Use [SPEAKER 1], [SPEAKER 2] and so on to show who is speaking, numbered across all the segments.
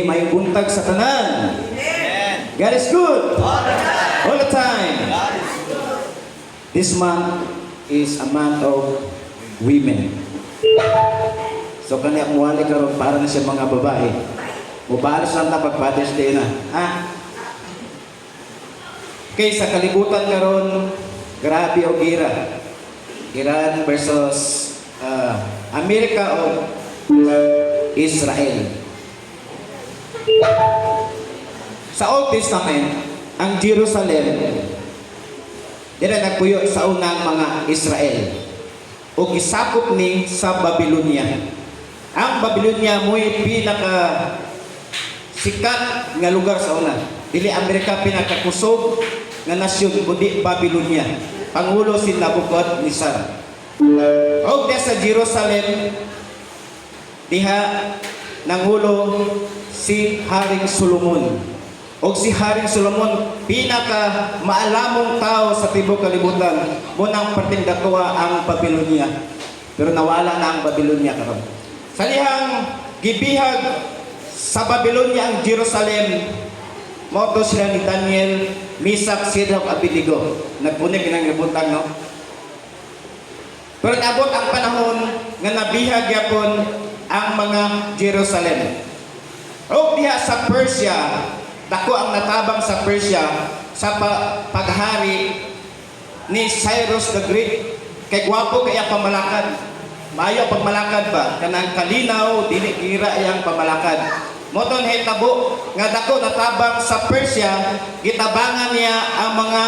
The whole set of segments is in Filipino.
[SPEAKER 1] May buntag sa tanan.
[SPEAKER 2] Amen.
[SPEAKER 1] God is good.
[SPEAKER 2] All the time.
[SPEAKER 1] All the time.
[SPEAKER 2] God is good.
[SPEAKER 1] This month is a month of women. So kanya kung wali karon para na siya mga babae. Mubalos lang ta pag Father's Day na. Ha? Okay, sa kalibutan karon, grabe o gira. Iran versus Amerika o Israel. Sa Old Testament, ang Jerusalem dira nagpuyo sa unang mga Israel o gisakop ni sa Babylonia. Ang Babylonia mo'y pinaka sikat nga lugar sa una. Dili Amerika pinakakusog nga nasyon kundi Babylonia. Pangulo si Nabucodonosor. Og sa Jerusalem diha nangulo si Haring Solomon. Og si Haring Solomon pinaka maalamong tao sa tibuok kalibutan. Munang parting dakuha ang Babylonia. Pero nawala na ang Babylonia karon. Sa lihang gibihag sa Babylonia ang Jerusalem, moto sila ni Daniel, Misak, Sidrak, Abednego. Nagpunig ng libutan, no? Pero naabot ang panahon nga nabihag yapon ang mga Jerusalem. O diha sa Persia, dako ang natabang sa Persia sa paghari ni Cyrus the Great. Kay gwapo kaya pamalakad. Maayo pagmalakad ba? Kanang kalinaw, dili gira iyang pamalakad. Moton hitabo nga dako natabang sa Persia, gitabangan niya ang mga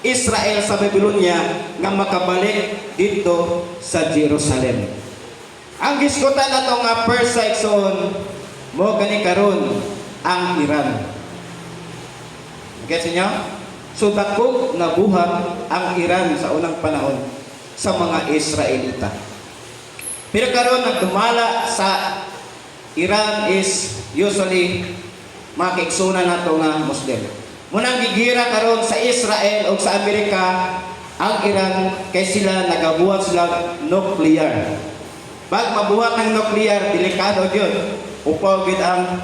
[SPEAKER 1] Israel sa Babylonia nga makabalik dito sa Jerusalem. Ang gisgutan nato nga Persia igsoon mo gani karon ang Iran. Gets niyo? So dako nabuhat ang Iran sa unang panahon sa mga Israelita. Pero karon nagdumala sa Iran is usually makiksunan nato nga Muslim. Munang gigira karon sa Israel o sa Amerika ang Iran kay sila nagabuhat sila nuclear. Pag mabuhat ng nuclear, delikado yun. Upaw gid ang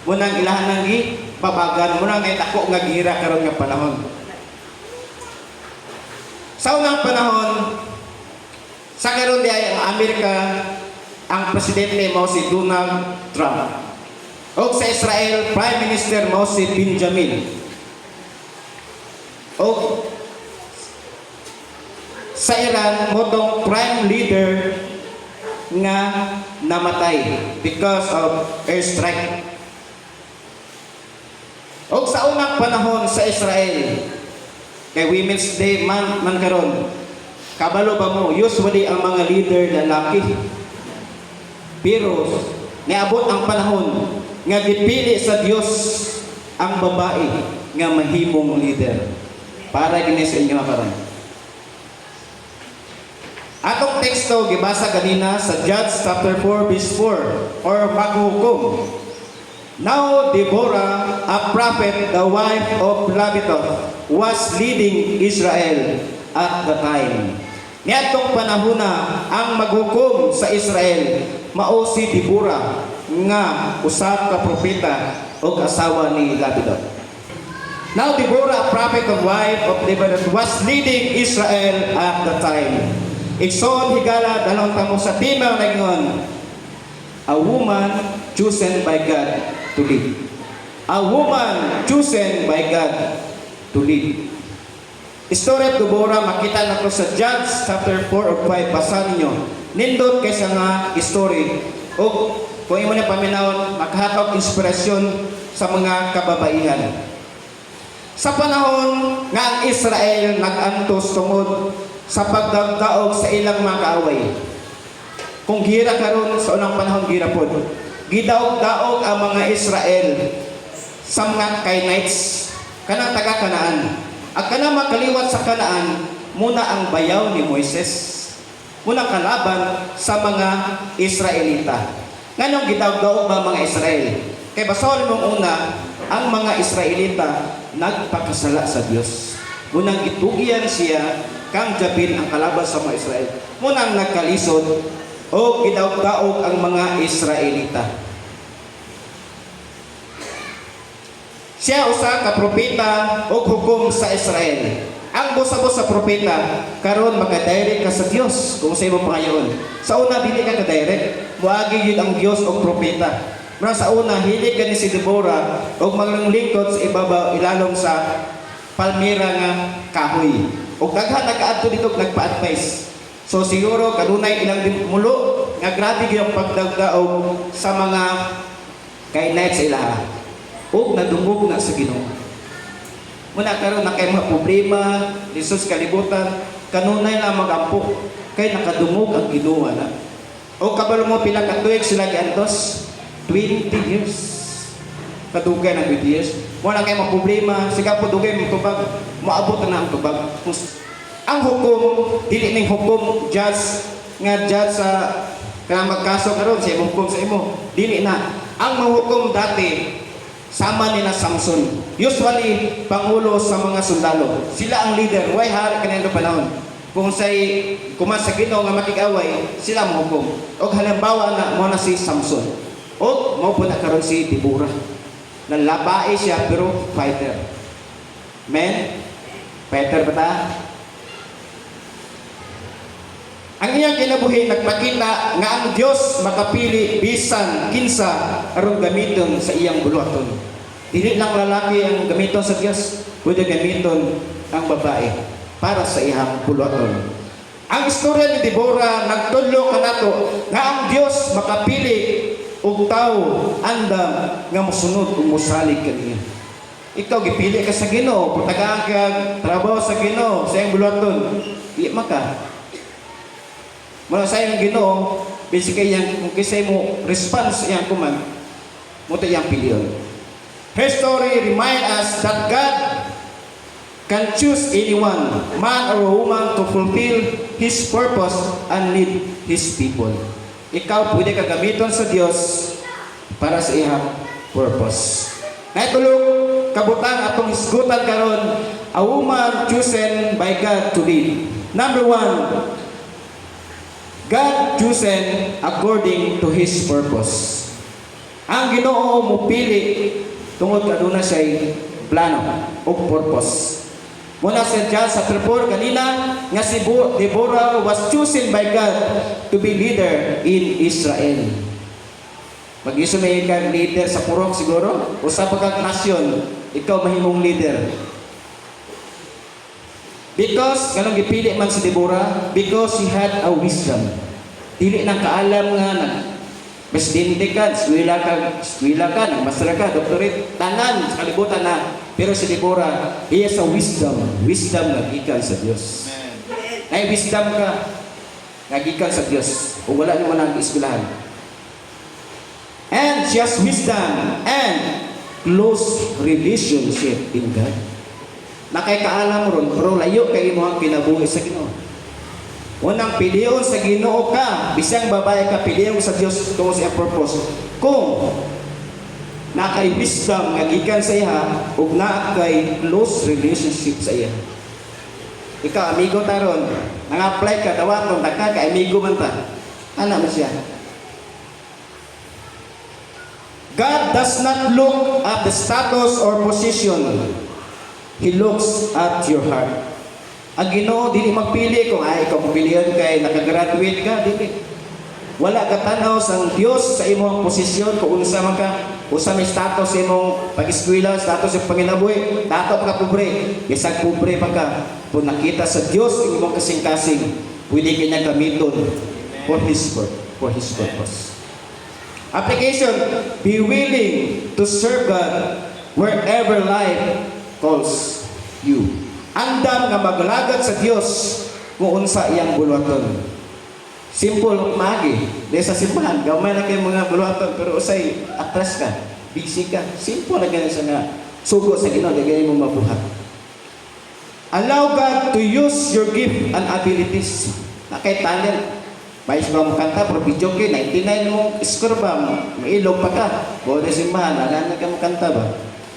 [SPEAKER 1] munang ilahan ng gipabagan, munang ngay dako nga gira karon nga panahon. Sa unang panahon, sa karon di ay ang Amerika, ang presidente mo si Donald Trump. O sa Israel, Prime Minister mo si Benjamin. O sa Iran, motong prime leader nga namatay because of airstrike. O sa unang panahon sa Israel, kay Women's Day man karon, kabalo ba mo, usually ang mga leader lalaki. Pero niabot ang panahon nga gipili sa Dios ang babae nga mahimong leader. Para gini sa inyo karon. Atong teksto gibasa kanina sa Judges chapter 4 verse 4 or maghukom. Now Deborah, a prophet, the wife of Labitoth, was leading Israel at the time. Niadtong panahona ang maghukom sa Israel mao si Deborah nga usa ka propeta o asawa ni Labitoth. Now Deborah, a prophet and wife of Labitoth, was leading Israel at the time. Igsoon higala dalawang tamo sa timaw na ingon, a woman chosen by God to lead. A woman chosen by God to lead. Story of Deborah makita nato sa Judges chapter 4 or 5, basa ninyo. Nindot kaysa nga story. O kung imo na paminawon, makahatag inspirasyon sa mga kababaihan. Sa panahon nga ang Israel nag-antos tungod sa pagdagdaog sa ilang mga kaaway. Kung gira karon sa unang panahon gira pod. Gidaog-daog ang mga Israel sa mga Canaanites, kanang taga Kanaan. At kanang makaliwat sa Kanaan, muna ang bayaw ni Moises. Muna kalaban sa mga Israelita. Nganong gidaog-daog ba mga Israel? Kay basahon mong una, ang mga Israelita nagpakasala sa Dios. Munang itugian siya kang Jabin ang kalaban sa mga Israel. Munang nagkalisod o gidaog-daog ang mga Israelita. Siya usa ka propeta ug hukom sa Israel. Ang busa-bus sa propeta karon maka-direct ka sa Dios kung sa imong pangayoon. Sa una dili ka ka-direct, muagi gyud ang Dios og propeta. Mura sa una hilig gani si Deborah og maglingkod sa ibabaw ilalom sa palmira nga kahoy. Ug daghan nagaadto dito nagpa-advise. So siguro kanunay ilang mulo nga grabe gyud ang pagdagdaog sa mga kainait sa ilaha. Ug nadungog na sa Ginoo. Muna karon na kay mga problema, lisos kalibutan, kanunay na magampo kay nakadungog ang Ginoo na. O kabalo mo pila ka tuig sila giantos 20 years. Kadugay na 20 years. Wala kay mga problema, siga po dugay mo tubag, maabot na ang tubag. Ang hukom dili ning hukom judge nga judge sa kana magkaso karon sa imong hukom sa imo. Dili na. Ang mahukom dati sama nila Samson. Usually, pangulo sa mga sundalo. Sila ang leader. Why hari kanino panahon? Kung say kuman sa Ginoo nga makig-away, sila mahukom. Og halimbawa na mo na si Samson. Og mo po na karon si Deborah. Nalabae siya pero fighter. Men, fighter ba ta? Ang iyang kinabuhi nagpakita nga ang Dios makapili bisan kinsa aron gamiton sa iyang buluhaton. Dili lang lalaki ang gamiton sa Dios, kundi gamiton ang babae para sa iyang buluhaton. Ang istorya ni Deborah nagtudlo kanato nga ang Dios makapili og tawo andam nga mosunod ug mosalig kaniya. Ikaw gipili ka sa Ginoo, putagaan ka trabaho sa Ginoo sa iyang buluhaton. Di maka mula sa iyang Ginoo, basically yang kung kisay mo response iyang kuman, mo ito iyang piliyon. History remind us that God can choose anyone, man or woman, to fulfill His purpose and lead His people. Ikaw pwede ka gamiton sa Dios para sa iyang purpose. Naitulog kabutang atong hisgutan karon, a woman chosen by God to lead. Number 1, God chosen according to His purpose. Ang Ginoo mupili tungod kaduna siya plano o purpose. Muna sa John sa 4 kanina nga si Deborah was chosen by God to be leader in Israel. Mag-iso may kang leader sa purok siguro o sa pagkaknasyon, ikaw mahimong leader. Because, ganun gipili man si Deborah, because she had a wisdom. Dili nang kaalam nga na presidente ka, eskwela ka, nagmastra ka, doctorate, tanan, sa kalibutan na. Pero si Deborah, he has a wisdom na gikan sa Diyos. Ay wisdom ka, nagikan sa Diyos. O wala naman ang eskwelahan. And she has wisdom and close relationship in God. Nakikaalam ron, pero layo kay mo ang kinabuhi sa Ginoo. Unang piliyon sa Ginoo ka, bisang babae ka, piliyon sa Dios tungod sa iyang purpose. Kung nakay wisdom nga gikan sa iya ug nakay close relationship sa iya. Ikaw amigo taron, nang-apply ka dawaton taka ka amigo man ta. Ana man siya. God does not look at the status or position. He looks at your heart. Ang Ginoo dili magpili kung ay ikaw pilihan kay nakagraduate ka, dili. Wala ka tanaw sa Dios sa imong posisyon kung unsa man ka, usa may status sa imong pag-eskwela, status sa panginabuhi, dato pa ka pobre, bisag pobre pa ka, kung nakita sa Dios ang imong kasing-kasing, pwede kanya gamiton for His purpose. Application: be willing to serve God wherever life calls you. Andam nga maglagad sa Dios kung unsa iyang buluhaton. Simple magi. Di sa simbahan, gamay na kayo mga buluhaton pero usay atras ka, busy ka. Simple na ganyan sa nga sugo sa Ginoo, ganyan mo mabuhat. Allow God to use your gift and abilities. Na kay talent. May isang kanta, pero video kayo, 99 mo, score ba? Mailog pa ka. Bode simbahan, alam ka makanta ba?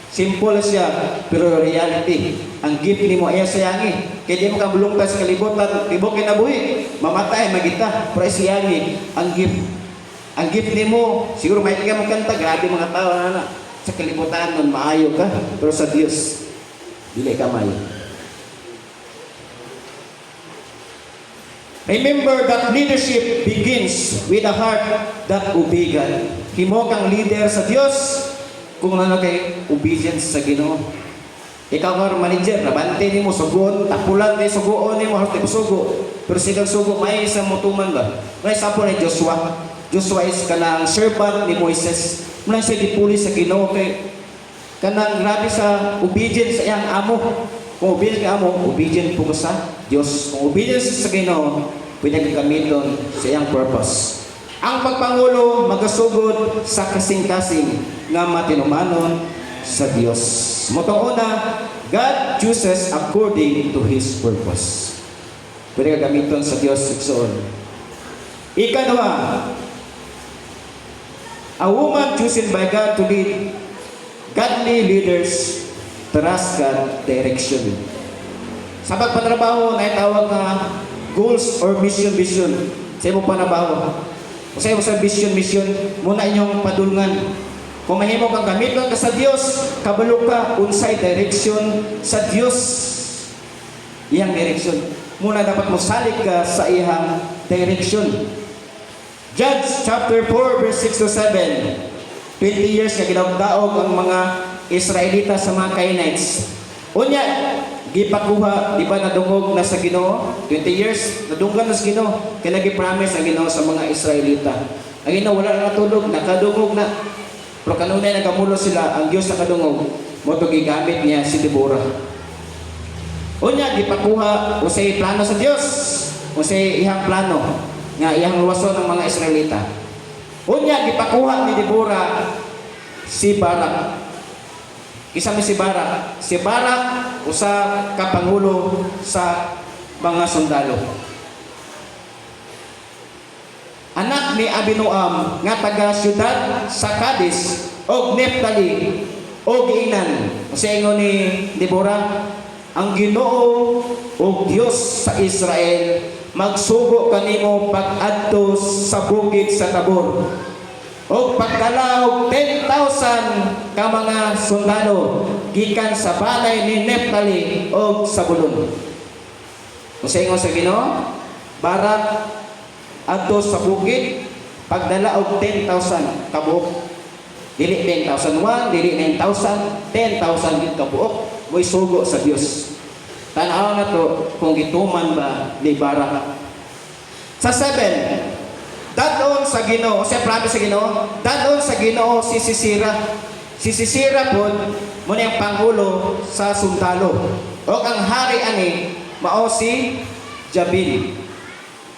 [SPEAKER 1] Simple siya, pero reality. Ang gift ni mo ay sayangi. Kaya di mo kabulungta sa kalibutan, tibok kinabuhi. Mamatay, magita. Pero ay sayangi. Ang gift ni mo, siguro may ka makanta, grabe mga tao na. Sa kalibutan nun, maayo ka, pero sa Dios, dili ka maayo. Remember that leadership begins with a heart that obey God. Himo kang leader sa Dios kung ano kay obedience sa Ginoo. Ikaw kang manager, nabante ni mo, sugon, tapulan ni sugoon ni mo, harus di mo sugo. Pero sigang sugo, may isang mutuman ba? May sampo ni Joshua. Joshua is kanang servant ni Moises. Mula siya dipuli sa Ginoo kay kanang grabe sa obedience sa iyang amo. Kung obedience ka amo, obedient po sa Diyos. Kung obedience sa Ginoo, pwede ka gamiton sa iyang purpose. Ang pagpangulo magasugod sa kasing-kasing nga matinumanon sa Diyos. Motong una, God chooses according to His purpose. Pwede ka gamiton sa Diyos iksoon. Ikadwa, a woman chosen by God to lead godly leaders trust God direction. Sa pagpatrabaho na itawag na goals or mission. Sa imo panabaho. Sa imo sa mission, muna inyong padulngan. Kung mahimo kang gamiton ka sa Dios, kabalo ka unsay direction sa Dios. Iyang direction. Muna dapat mo salig ka sa iyang direction. Judges chapter 4 verse 6 to 7. 20 years na ginagdaog ang mga Israelita sa mga Canaanites. Unya, gipakuha, di ba nadungog na sa Ginoo? 20 years, nadunggan na sa Ginoo. Kaya nag-promise ang Ginoo sa mga Israelita. Ang Ginoo wala na natulog, nakadungog na. Pero kanunay nagamulo sila, ang Diyos nakadungog. Mo ito gigamit niya si Deborah. Unya, gipakuha, usay plano sa Diyos. Usay ihang plano, nga ihang luwason ng mga Israelita. Unya, gipakuha ni Deborah si Barak. Isa mi si Barak. Si Barak, usa ka pangulo sa mga sundalo. Anak ni Abinoam nga taga siyudad sa Cadiz og Neftali og Inan. Sa ingon ni Deborah, ang Ginoo o Dios sa Israel magsugo kanimo pag-adto sa bukid sa Tabor. O pagdala og 10,000 ka mga sundalo gikan sa balay ni Neftali og Zabulon. Sa ingon sa Ginoo, Barak adto sa bukid pagdala og 10,000 kabuok. Dili 10,001, dili 9,000, 10,000 gid kabuok. Mo'y sugo sa Dios. Tanaw na to kung gituman ba ni Barak. Sa 7, dadon sa Ginoo, siya promise sa Ginoo, dadon sa Ginoo si Sisira. Si Sisira po, muna yung pangulo sa sundalo. O ang hari ani, mao si Jabin.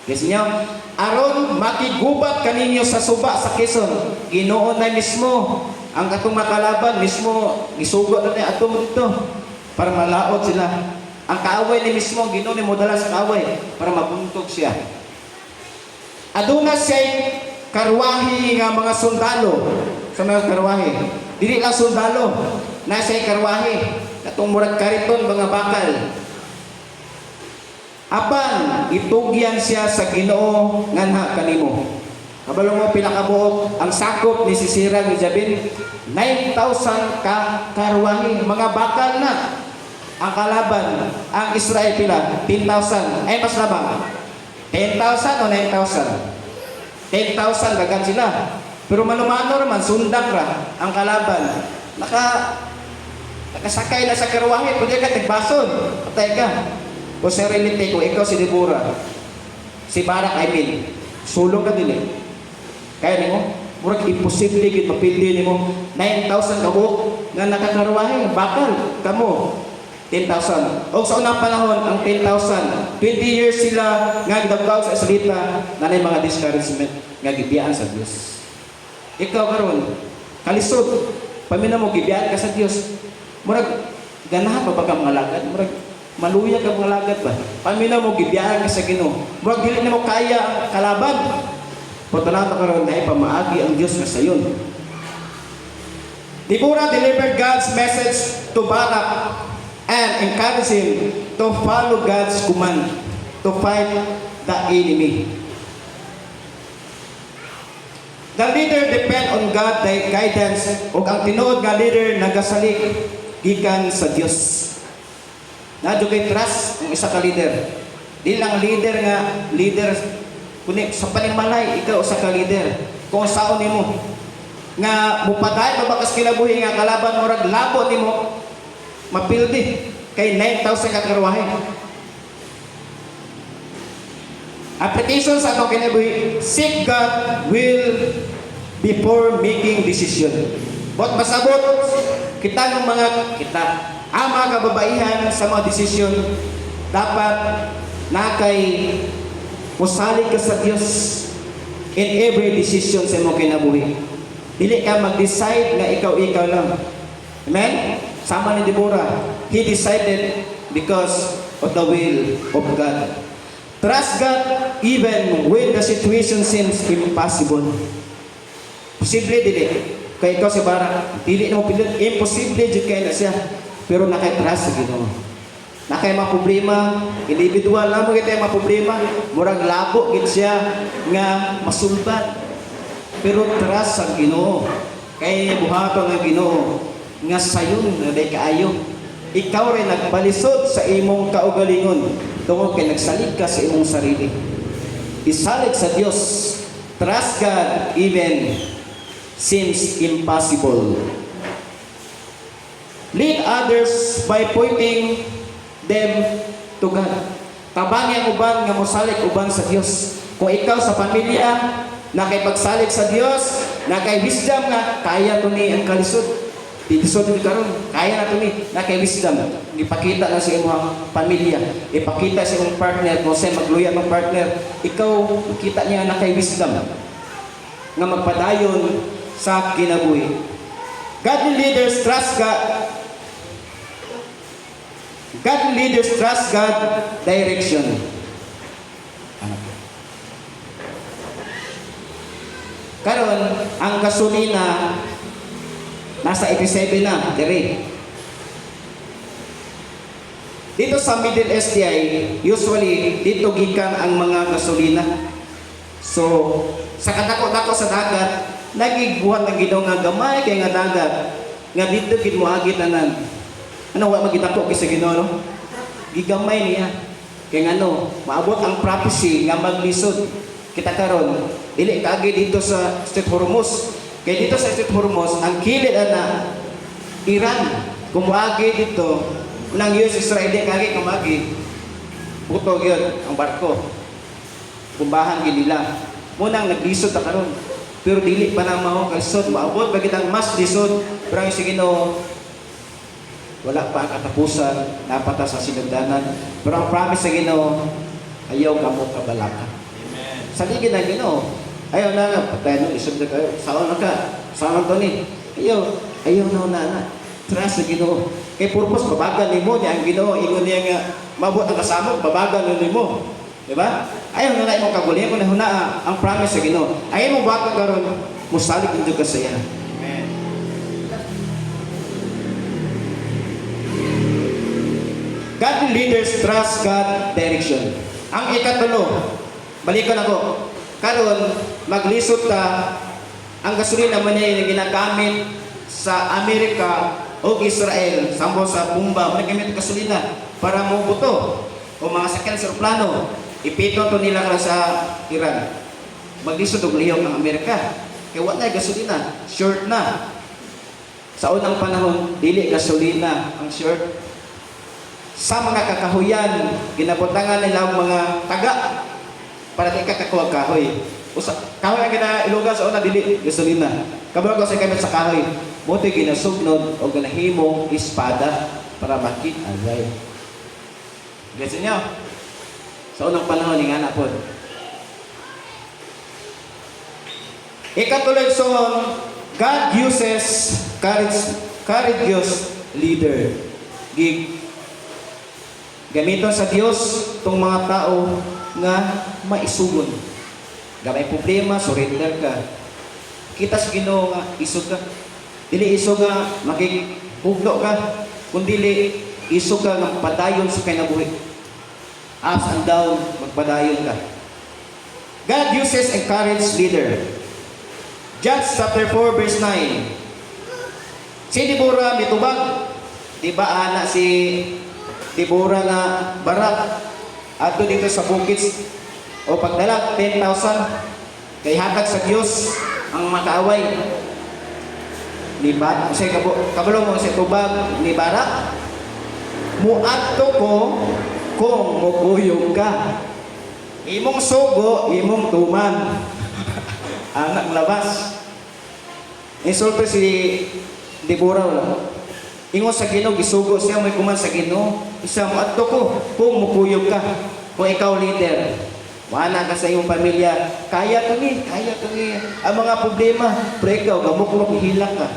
[SPEAKER 1] Kasi niyo, aron makigubat kaninyo sa suba sa Quezon, Ginoo na mismo ang katong makalaban, mismo gisugot na niya atong dito para malaot sila. Ang kaaway ni mismo, Ginoo ni modala sa kaaway para mabuntog siya. Aduna siya'y karwahi nga mga sundalo. Sa mga karwahi. Dili lang sundalo. Na siya'y karwahi. Katong murag kariton mga bakal. Apan, itugyan siya sa Ginoo nganha kanimo. Kabalo mo pinakabuok ang sakop ni Sisira ni Jabin, 9,000 ka karwahi. Mga bakal na. Ang kalaban, ang Israel pila, 10,000. Ay, mas labang. 10,000 o 9,000? 10,000 dagan sila. Pero manumano naman, sundak ra ang kalaban. Nakasakay na sa karwahe, pwede ka tigbason. Patay ka. O sa reality, kung ikaw si Deborah, si Barak, sulong ka din eh. Kaya mo, murag imposible gid mapildi nimo 9,000 kabuok nga nakakarwahe, bakal kamo. 10,000. O sa unang panahon, ang 10,000, 20 years sila nga gidagdaw sa Israelita na mga discouragement nga gibiyaan sa Dios. Ikaw karon, kalisod, pamina mo gibiyaan ka sa Dios. Murag ganahan pa ba ka mga lagad? Murag maluya ka mga lagad ba? Pamina mo gibiyaan ka sa Ginoo. Murag dili nimo kaya ang kalaban. Pagtanaw karon dahil pamaagi ang Dios nga sayon. Deborah delivered God's message to Barak and encourage him to follow God's command to fight the enemy. The leader depend on God thy guidance ug ang tinuod nga leader nagasalik gikan sa Dios. Nadyo kay trust ang isa ka leader. Di lang leader kunik sa panimalay ikaw usa ka leader. Kung saon nimo nga mupaday mabakas kinabuhi nga kalaban mo rag labo nimo mapildi kay 9,000 ka karwahe. Application sa atong kinabuhi, seek God will before making decision. Bot masabot kita ng ang mga kababaihan sa mga desisyon dapat nakay musalig ka sa Dios in every decision sa imong kinabuhi. Dili ka mag-decide nga ikaw lang. Amen? Sama ni Deborah, he decided because of the will of God. Trust God even when the situation seems impossible. Posible dili. Kaya ikaw si Barak, dili na mo pilit, imposible jud kay na siya. Pero nakay-trust sa Ginoo. Nakay mga problema, individual na mo kita mga problema, murag labo gid siya nga masulbad. Pero trust sa Ginoo. Kay buhaton nga Ginoo nga sayon na day kaayo. Ikaw rin nagbalisod sa imong kaugalingon tungod kay nagsalig ka sa imong sarili. Isalig sa Dios. Trust God even seems impossible. Lead others by pointing them to God. Tabangi ang uban nga mosalig uban sa Dios. Kung ikaw sa pamilya nakay-pagsalig sa Dios, nakay wisdom nga kaya to ni ang kalisod. Titisod ni karon, kaya na to ni nakay wisdom. Ipakita na sa imong pamilya, ipakita sa imong partner kung sa'yo magluya ng partner, ikaw kita niya nakay wisdom nga magpadayon sa kinabuhi. Godly leaders trust God. Godly leaders trust God direction. Karon ang gasolina nasa 87 na, dire. Dito sa Middle SDI, usually dito gikan ang mga gasolina. So, sa kadako-dako sa dagat, nagigbuhat ng Ginoo nga gamay kay nga dagat. Nga dito gid moagi tanan. Ano wa magitako kay sa Ginoo no? Gigamay niya. Kay ngano, maabot ang prophecy nga maglisod. Kita karon, dili kaagi dito sa Strait Hormuz. Kaya dito sa Strait Hormuz, ang kilid na Iran, kumagi dito, ng US Israel, kagi kumagi, butog yun, ang barko. Kumbahan nila. Munang naglisod na karon. Pero dili pa na mao kalisod, maabot bagit ang mas lisod, pero ang Ginoo wala pa ang katapusan, napata sa sinugdanan. Pero ang promise sa Ginoo, ayaw ka mo kabalaka. Sa ligid ng Ginoo, ayaw na nga, patay nung isog na kayo. Saan na ka? Saan to ni? Ayaw na. Trust sa Ginoo. Kay purpose, babagan ni mo niya ang Ginoo. Ingon niya nga, mabot ang kasama, babagan ni mo. Diba? Ayaw na imong kagulihan kung nahuna ang promise sa Ginoo. Ayaw mo bakang karon, musalig nito ka saya. Amen. Godly leaders trust God direction. Ang ikatulo, balikan ako. Karon maglisod ta ang gasolina man niya ginagamit sa Amerika o Israel sambo sa bomba man gamit gasolina para mo buto o mga sakyan sa plano ipito to nila sa Iran. Maglisod og lihok ang Amerika kay wala gasolina, short na. Sa unang panahon dili gasolina ang short. Sa mga kakahuyan ginabutangan nila ang mga taga para di ka kakuha kahoy. Kahoy ang ginailugan sa una, dili, gasolina. Kabalo ko sa gamit sa kahoy. Buti ginasugnod o ginahimo espada para makit agay. Gets niyo? Sa unang panahon, nga na po. Ikatulad son, God uses courageous leader. Gamiton sa Dios itong mga tao nga maisugon. Gamay problema, surrender ka. Kita sa Ginoo nga isog ka. Dili isog nga makikugno ka, kundi dili isog ka nga padayon sa kinabuhi. Ups and down, magpadayon ka. God uses encouraged leader. Judges chapter 4 verse 9. Si Deborah mitubag. Di ba ana si Deborah nga Barak ato dito sa bukid o pagdala 10,000 kay hatag sa Dios ang makaaway. Di ba? Kasi kabalo mo si tubag ni Barak. Muadto ko kung mukuyog ka. Imong sugo, imong tuman. Anak labas. Insulto si Deborah wala. Ingon sa Ginoo gisugo siya may kuman sa Ginoo. Isa mo adto ko kung mukuyog ka. Kung ikaw leader, wala ka sa iyong pamilya, kaya to ni. Ang mga problema, pero ikaw gamuklok hilak ka.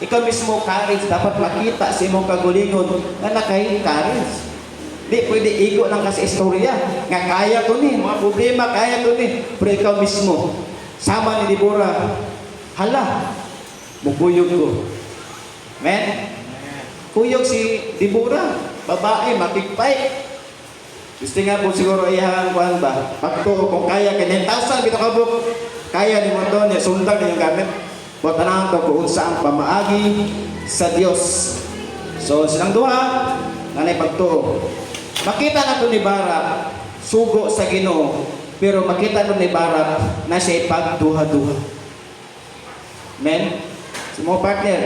[SPEAKER 1] Ikaw mismo courage dapat makita sa imong kagulingon na nakay courage. Di pwede igo lang ka sa istorya nga kaya to ni, mga problema kaya to ni, pero ikaw mismo sama ni Deborah, hala, mukuyog ko. Men, kuyog si Deborah, babae, makikpay. Gusto nga po siguro iyang kuhan ba? Pagto, kung kaya, 10,000, bito ka po, kaya ni mo to, niya sundag na yung gamit. Buat tanang to, kung saan pamaagi sa Diyos. So, silang duha, nanay pagto. Makita na to ni Barak, sugo sa Ginoo, pero makita to ni Barak na siya ipagduha-duha. Men, sa mga partner,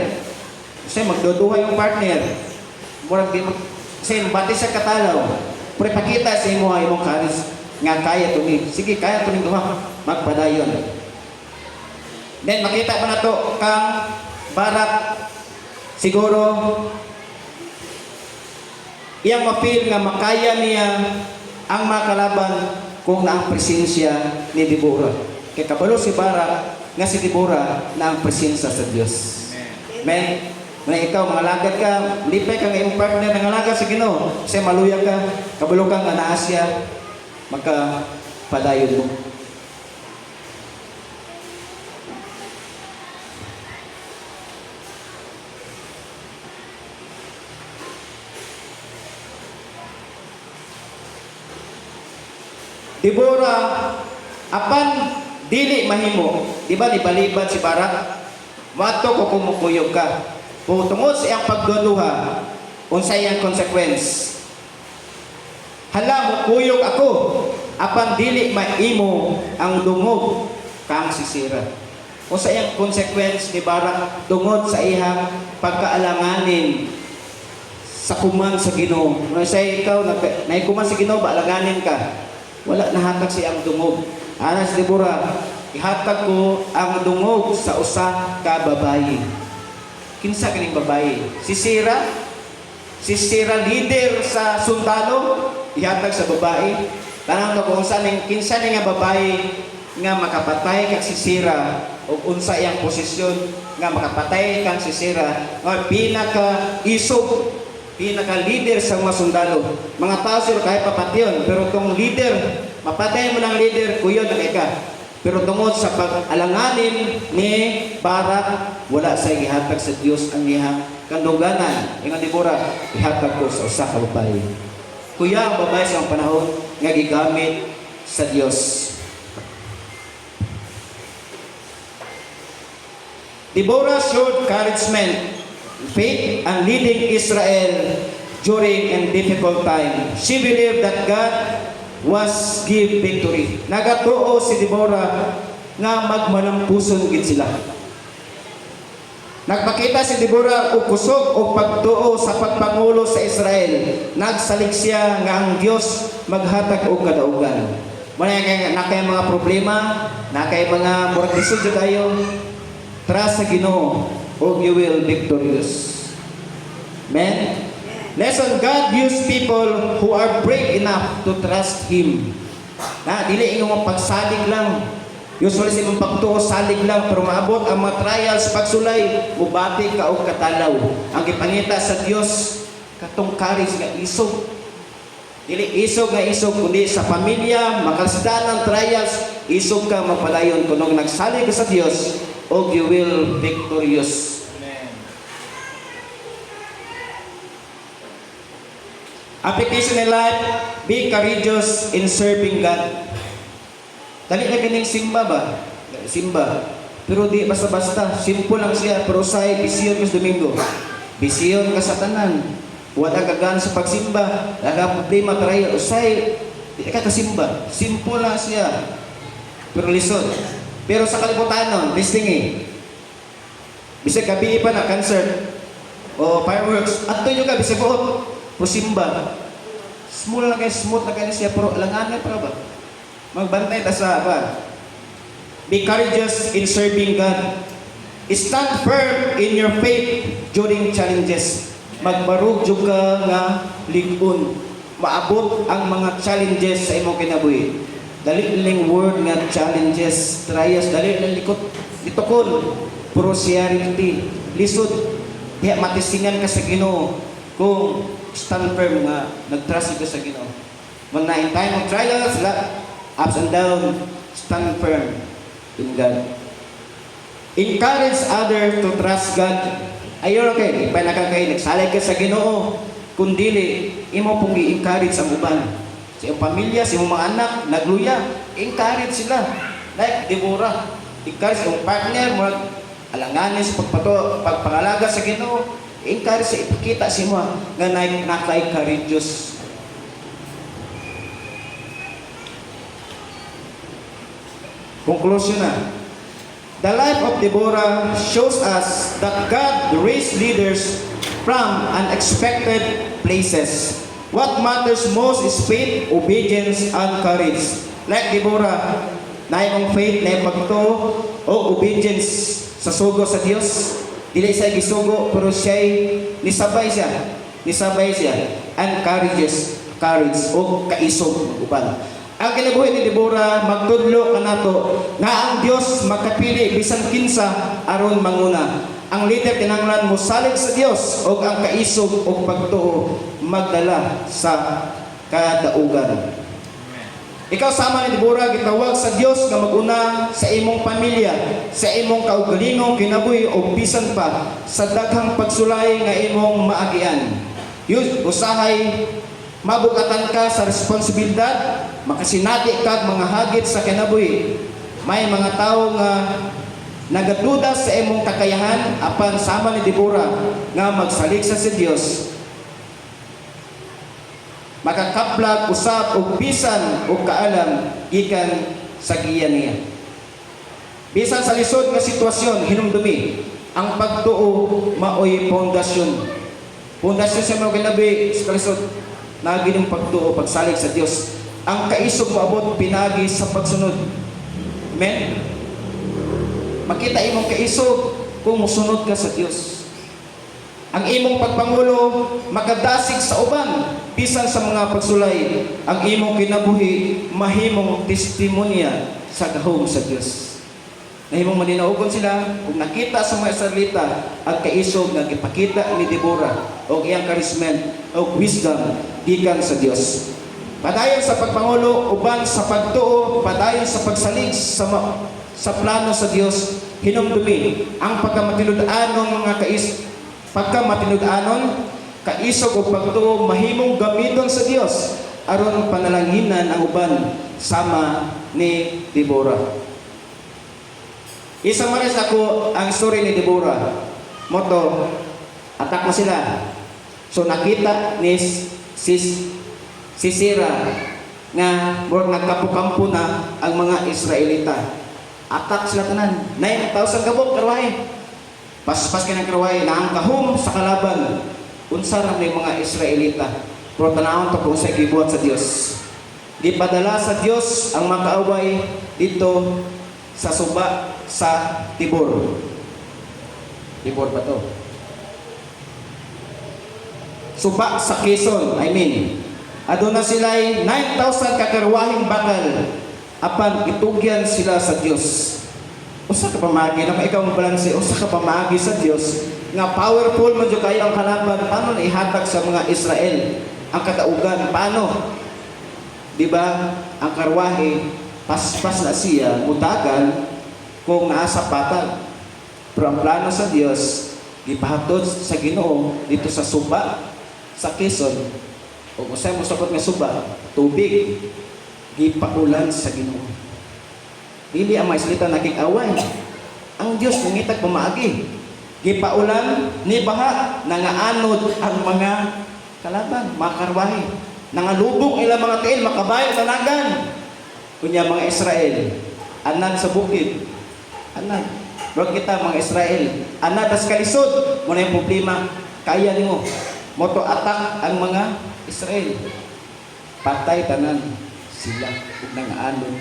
[SPEAKER 1] kasi magduduha yung partner. Murag di kasi bati sa katalaw. Pero pakita sa imo ay imong karis nga kaya to ni. Sige, kaya to ning duha. Magpadayon. Then makita pa na to kang Barak siguro iyang mapil nga makaya niya ang makalaban kung na ang presensya ni Deborah. Kaya kabalo si Barak nga si Deborah na ang presensya sa Dios. Amen. Na ikaw, mga lagad ka, lipay ka ng iyong partner, nangalagad sa Ginoo. Kasi maluyag ka, kabalo ka nga na Asya, magkapadayon mo. Deborah, apan dili mahimo, di ba libalibad si Barak? Mato ko kumukuyog ka. Kung tungod sa iyang pagduduha, unsay iyang consequence? Hala, mukuyog ako, apan dili maimo ang dungog kang sisira. Unsay iyang consequence ni Barak tungod sa iyang pagkaalanganin sa kuman sa Ginoo. Unsay ikaw naikuman sa Ginoo ba alanganin ka? Wala nahatag si ang dungog. Ana si Deborah, ihatag ko ang dungog sa usa ka babayi. Kinsa kaning babayi? Si Sira leader sa sundalo, ihatag sa babae. Tanang na kung saan kinsa ni nga babae nga makapatay kang si Sira o unsa iyang posisyon nga makapatay kang si Sira nga pinaka-leader sa mga sundalo. Mga tao sila kahit papatyon, pero itong leader, mapatay mo ng leader, kuyon na ka. Pero tungod sa pag-alanganin ni Barak, wala sa ihatag sa Dios ang iyang kanduganan. Ingon Deborah, ihatag ko sa usa ka babae. Kuya ang babae sa panahon nga gigamit sa Dios. Deborah showed encouragement, faith, and leading Israel during a difficult time. She believed that God was give victory. Nagatuo si Deborah nga magmanampuson gid sila. Nagpakita si Deborah og kusog og pagtuo sa pagpangulo sa Israel. Nagsalig siya nga ang Dios maghatag og kadaugan. Manay nakay mga problema, nakay mga murag lisod kayo. Trust sa Ginoo og you will victorious. Amen. Lesson, God use people who are brave enough to trust Him. Na, dili ingong pagsalig lang. Usually sa imong pagtuo, salig lang. Pero maabot ang mga trials, pagsulay, mubati ka o katalaw. Ang ipangita sa Diyos, katong courage nga isog. Dili isog nga isog, kundi sa pamilya, makalasdan ng trials, isog ka mapadayon. Kung nagsalig ka sa Diyos, og you will victorious. Application in life, be courageous in serving God. Dali na ganing simba ba? Simba. Pero di basta-basta, simple lang siya, pero usay, bisiyon ka sa Domingo. Bisiyon ka sa tanan. Wala ka gana sa pagsimba. Wala problema karaya. Usay, di ka kasimba. Simple lang siya. Pero lisod. Pero sa kalibutan nun, listing bisag gabi pa na concert o fireworks, at nyo ka, bisag buot, pusimba. Smooth lang kayo, smooth na kayo siya, pero alangan para ba? Magbantay ta sa ba? Be courageous in serving God. Stand firm in your faith during challenges. Magbarug jud ka nga ligon. Maabot ang mga challenges sa imong kinabuhi. Dali lang word nga challenges, trials, dali lang likot litukon. Prosperity, lisod. Diya matisingan ka sa Ginoo kung stand firm nga nagtrust ka sa Ginoo. When in time of trials, ups and down, stand firm in God. Encourage others to trust God. Ayun, okay, ipay na ka kayo, nagsalay ka sa Ginoo, kundili, imo pong i-encourage ang uban. Sa iyong pamilya, sa iyong mga anak, nagluya, encourage sila. Like Deborah, encourage yung partner, alanganin sa pagpangalaga sa Ginoo, encourage sa ipakita si mo nga naka-courageous. Conclusion na. The life of Deborah shows us that God raised leaders from unexpected places. What matters most is faith, obedience, and courage. Like Deborah, naimong faith, naimong pagto, o obedience sa sugo sa Dios. Dili siya gisugo, pero nisabay siya. And courage, o kaisog, uban. Ang kinabuhi ni Deborah, magtudlo kanato nga ang Dios makapili bisan kinsa aron manguna. Ang leader kinahanglan mo salig sa Dios o ang kaisog o pagtuo magdala sa kadaugan. Ikaw sama ni Deborah gitawag sa Dios nga maguna sa imong pamilya, sa imong kaugalingong kinabuhi o bisan pa sa daghang pagsulay nga imong maagian. Usahay mabugatan ka sa responsibilidad, makasinati ka mga hagit sa kinabuhi. May mga tao nga nagaduda sa imong kakayahan apan sama ni Deborah nga magsalig sa si Dios. Makakaplag usab og bisan og kaalam gikan sa giyan niya. Bisan sa lisod nga sitwasyon hinumdumi, ang pagtuo maoy pundasyon. Pundasyon sa mga kinabuhi sa lisod nagi ng pagtuo, pagsalig sa Dios. Ang kaisog maabot pinagi sa pagsunod. Amen? Makita imong kaisog kung musunod ka sa Dios. Ang imong pagpangulo makadasig sa uban bisan sa mga pagsulay. Ang imong kinabuhi mahimong testimonya sa gahom sa Dios. Nahimong maninaugon sila kung nakita sa mga Israelita ang kaisog nga gipakita ni Deborah o iyang charisma o wisdom gikan sa Dios. Padayon sa pagpangulo uban sa pagtuo, padayon sa pagsalig sa plano sa Dios, hinumdumi ang pagkamatinud-anon mga pagkamatinud-anon, kaisog o pagtuo mahimong gamiton sa Dios aron panalanginan ang uban sama ni Deborah. Isamaris ako ang story ni Deborah. Moto, atak mo sila. So nakita ni Sisera nga nagkapukampo na ang mga Israelita. Atak sila tanan. 9,000 kabog karwahe. Paspas ka ng karwahe na ang kahum sa kalaban. Unsa ra may mga Israelita. Pero tanawon to kung sa gibuhat sa Dios. Gipadala sa Dios ang makaaway dito sa suba sa Tibor. Tibor ba to? Suba sa Quezon, aduna sila'y 9,000 kakarwahing bakal apan itugyan sila sa Dios. Usa ka pamagi na ikaw mo balanse, usa ka pamagi sa Dios nga powerful man jud kayo ang kalaban. Paano na ihatag sa mga Israel ang kadaugan? Paano? Di ba? Ang karwahe paspas na siya mutagan kung naasa patag. Pero ang plano sa Dios gipahatod sa Ginoo dito sa suba sa Quezon. O kung sa'yo mo sakot nga suba, tubig, gipaulan sa Ginoo. Dili ang mga Israelita naging away. ang Dios nangitag pamaagi. Gipaulan ni baha nangaanod ang mga kalaban, mga karwahe. Nangalubog ilang mga tiil, makabayo tanagan. Kunya mga Israel, anad sa bukid. Anad. Bro kita mga Israel, anad tas kalisod. Muna yung problema, kaya nimo. Moto attack ang mga Israel. Patay tanan sila ug nangaanod.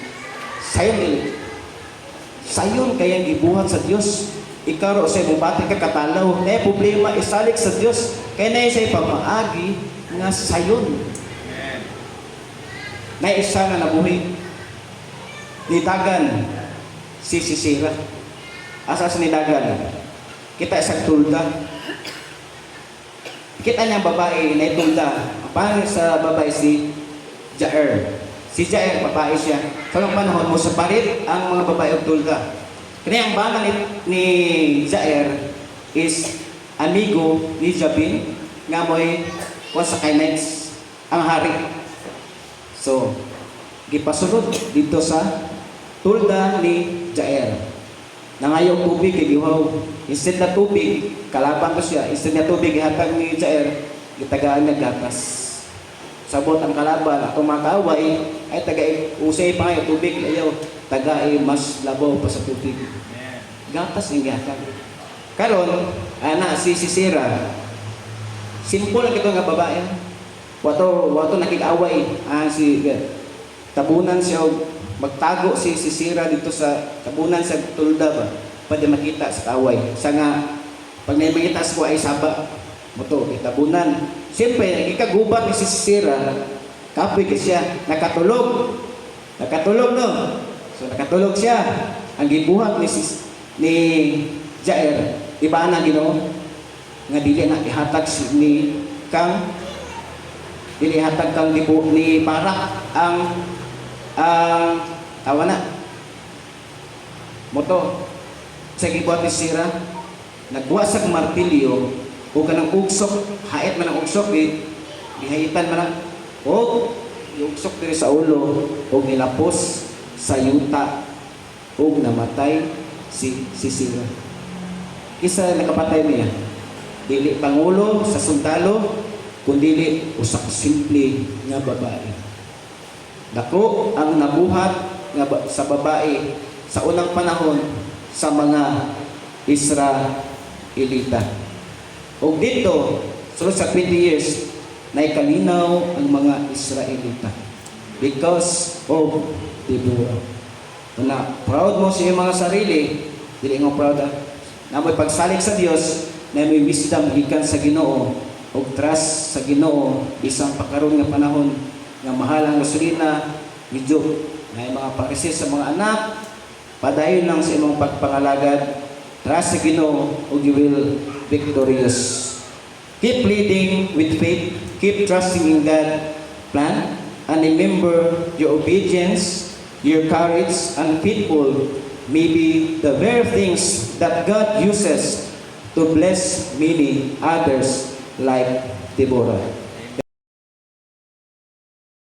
[SPEAKER 1] Sayon kayang gibuhat sa Dios. Ikaw sa imong bati ka katalaw, na problema isalik sa Dios. Kaya na sa pamaagi nga sayon. Na isa nga nabuhi. Nitagan si Sisera. Asa sa nidagan? Kita isang tulda. Kita niyang babae na itulda. Paano sa babae si Jair? Si Jair, babae siya. Sa mga panahon mo sa parit ang mga babae og tulda. Kaya ang bana ni Jair is amigo ni Jabin nga mo'y sa Kainex ang hari. So, gipasunod dito sa tulda ni Jair. Nangayong tubig, gigihaw. Instead na tubig, kalaban ko siya. Instead na tubig, ihatag ni Jair, gitagaan niya gatas. Sabot ang kalaban, at tumakaway, ay usay pa ngayon, tubig, ayaw, tagai mas labaw pa sa tubig. Gatas ang gihatag. Karon, si Sisera, simple lang ito nga babae. Wato nakig-away, tabunan siya, magtago si Sisera dito sa tabunan sa tulda ba, pwede makita sa taway. Sa nga, pag may makita sa ay saba, moto, itabunan. Siyempre, ikagubat ni si Sisera, kapoy siya, nakatulog. Nakatulog, no? So, nakatulog siya. Ang gibuhat ni Jair, iba na Ginoo nga dili na ihatag ni kang dili ihatag kang ni Barak ang tawa na moto sa gibuhat ni Sisera, nagbuhat sa martilyo o kanang ugsok, hait man ang ugsok, gihayitan man o ugsok diri sa ulo o nilapos sa yuta o namatay si Sisera. Isa nakapatay niya, dili pangulo sa sundalo, kundili usak simple nga babae. Dako ang nabuhat nga sa babae sa unang panahon sa mga Israelita. O dito, sunod sa 20 years, naikalinaw ang mga Israelita because of Deborah. Na proud mo sa iyong mga sarili, dili mo proud na may pagsalig sa Dios, na may wisdom gikan sa Ginoo o trust sa Ginoo isang pakaron nga panahon nga mahal ang gasolina, medyo na mga pagkasis sa mga anak, padayon lang sa imong pagpangalagad, trust sa Ginoo o you will victorious. Keep leading with faith, keep trusting in God plan, and remember your obedience, your courage, and faithful may be the very things that God uses to bless many others like Deborah.